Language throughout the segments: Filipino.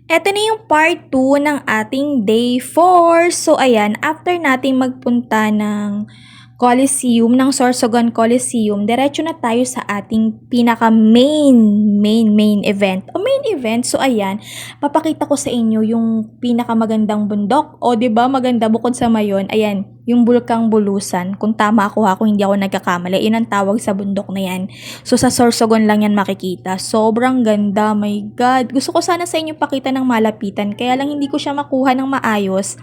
Eto na yung part 2 ng ating day 4. So, ayan, after nating magpunta ng Coliseum, ng Sorsogon Coliseum, diretso na tayo sa ating pinaka main event. O main event, so ayan, papakita ko sa inyo yung pinakamagandang bundok. O, 'di ba maganda bukod sa mayon, ayan, yung Bulkang Bulusan. Kung tama ako ha, kung hindi ako nagkakamali, yun ang tawag sa bundok na yan. So, sa Sorsogon lang yan makikita. Sobrang ganda, my God. Gusto ko sana sa inyo pakita ng malapitan, kaya lang hindi ko siya makuha ng maayos.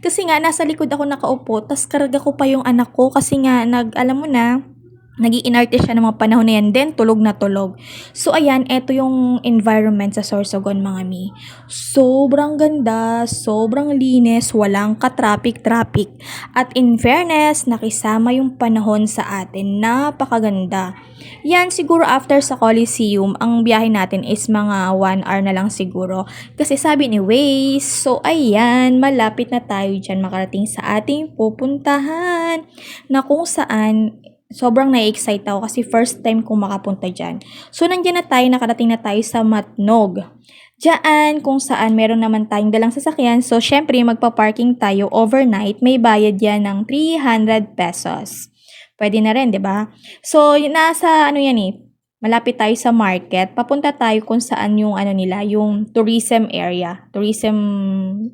Kasi nga, nasa likod ako nakaupo, tas karga ko pa yung anak ko kasi nga, alam mo na, nag-iinarte siya ng mga panahon na yan, then tulog na tulog. So, ayan, eto yung environment sa Sorsogon, mga mi. Sobrang ganda, sobrang linis, walang ka-traffic-traffic. At in fairness, nakisama yung panahon sa atin, napakaganda. Yan, siguro after sa Coliseum, ang biyahe natin is mga 1 hour na lang siguro. Kasi sabi ni Waze, so ayan, malapit na tayo dyan makarating sa ating pupuntahan. Na kung saan, sobrang na-excite ako kasi first time kong makapunta dyan. So, nandiyan na tayo, nakarating na tayo sa Matnog. Diyan, kung saan meron naman tayong dalang sasakyan. So, syempre, magpa-parking tayo overnight. May bayad yan ng 300 pesos. Pwede na rin, di ba? So, nasa, malapit tayo sa market. Papunta tayo kung saan yung, yung tourism area. Tourism,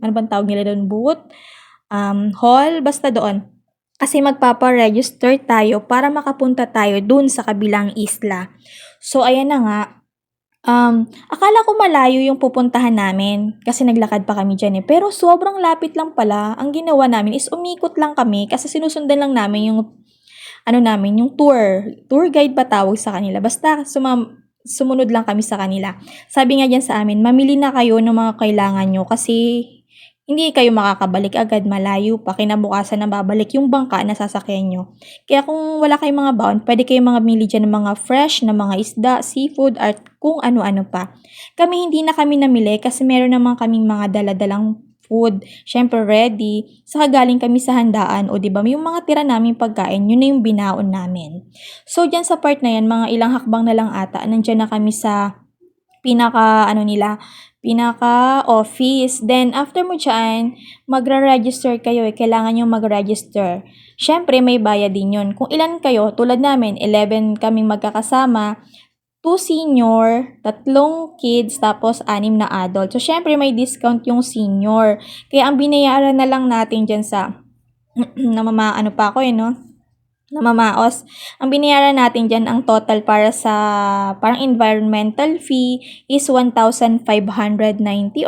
ano bang tawag nila doon? Booth? Hall? Basta doon. Kasi magpapa-register tayo para makapunta tayo dun sa kabilang isla. So, ayan na nga. Akala ko malayo yung pupuntahan namin kasi naglakad pa kami dyan eh. Pero sobrang lapit lang pala. Ang ginawa namin is umikot lang kami kasi sinusundan lang namin yung yung tour guide ba tawag sa kanila. Basta sumunod lang kami sa kanila. Sabi nga dyan sa amin, mamili na kayo ng mga kailangan nyo kasi hindi kayo makakabalik agad, malayo pa, kinabukasan na babalik yung bangka na sasakyan nyo. Kaya kung wala kayong mga baon, pwede kayong mga mili dyan ng mga fresh na mga isda, seafood, at kung ano-ano pa. Hindi na kami namili kasi meron naman kaming mga daladalang food, syempre ready. Saka galing kami sa handaan, o diba, yung mga tira namin pagkain, yun na yung binaon namin. So, dyan sa part na yan, mga ilang hakbang na lang ata, nandyan na kami sa pinaka-office. Then, after mo dyan, magra-register kayo eh. Kailangan nyo mag-register. Syempre, may bayad din yun. Kung ilan kayo, tulad namin, 11 kaming magkakasama, 2 senior, 3 kids, tapos 6 na adult. So, syempre, may discount yung senior. Kaya, ang binayaran na lang natin dyan sa, namamaos. Ang binayaran natin dyan, ang total para sa parang environmental fee is 1,590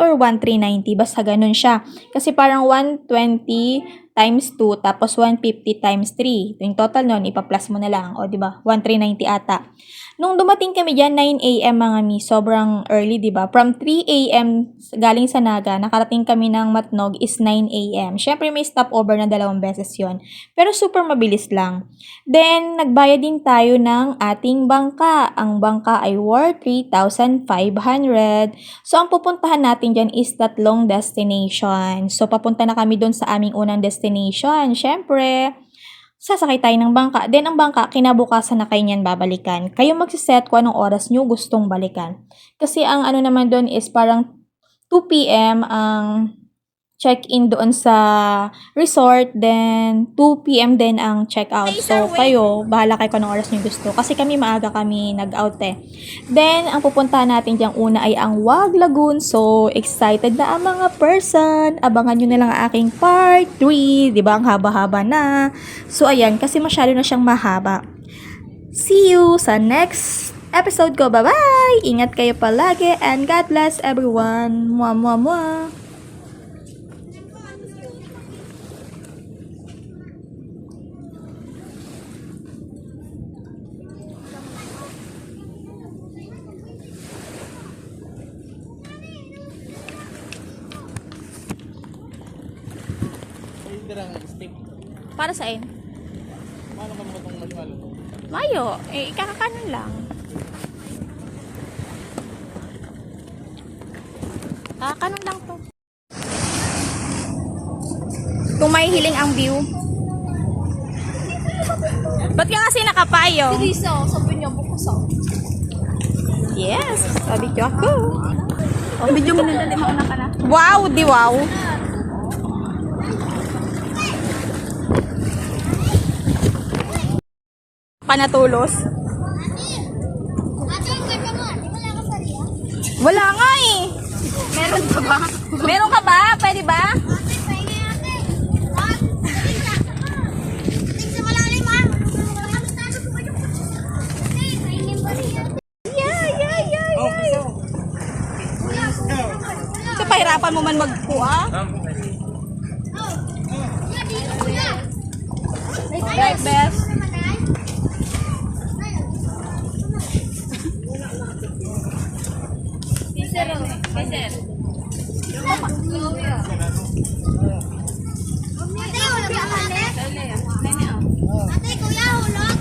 or 1,390. Basta ganun siya. Kasi parang 120 times 2 tapos 150 times 3. Yung total nun, ipa-plus mo na lang. O, diba? 1,390 ata. Nung dumating kami dyan, 9 a.m. mga mi, sobrang early, diba? From 3 a.m. galing sa Naga, nakarating kami ng Matnog is 9 a.m. Syempre, may stopover na 2 beses yon. Pero super mabilis lang. Then, nagbayad din tayo ng ating bangka. Ang bangka ay worth 3,500. So, ang pupuntahan natin dyan is 3 destination. So, papunta na kami dun sa aming unang destination. Syempre, sasakay tayo ng bangka. Then, ang bangka, kinabukasan na kayo niyan babalikan. Kayo magsiset kung anong oras nyo gustong balikan. Kasi ang naman doon is parang 2 p.m. ang check-in doon sa resort, then 2 p.m. din ang check-out. So, kayo, bahala kayo kung anong oras nyo gusto. Kasi maaga kami nag-out eh. Then, ang pupuntahan natin diyang una ay ang Wag Lagoon. So, excited na ang mga person. Abangan nyo na lang ang aking part 3. Diba? Ang haba-haba na. So, ayan, kasi masyado na siyang mahaba. See you sa next episode ko. Bye-bye! Ingat kayo palagi and God bless everyone. Mwah, mwah, mwah! Para saan? Paano ka itong marshmallow? Mayo, ikakakanan lang. Kakanan lang to. Kung may hiling ang view. Ba't ka kasi nakapayo? Si Risa, sabi niya bukas ako. Yes, sabi ko ako. Medyo minadali mauna ka na. Wow, di wow. Panatulos. Wala nga eh. Meron ka ba? Meron ka ba? Pwede ba? So, pahirapan mo man magkuha. Right, best. Ate, kuya, hulog.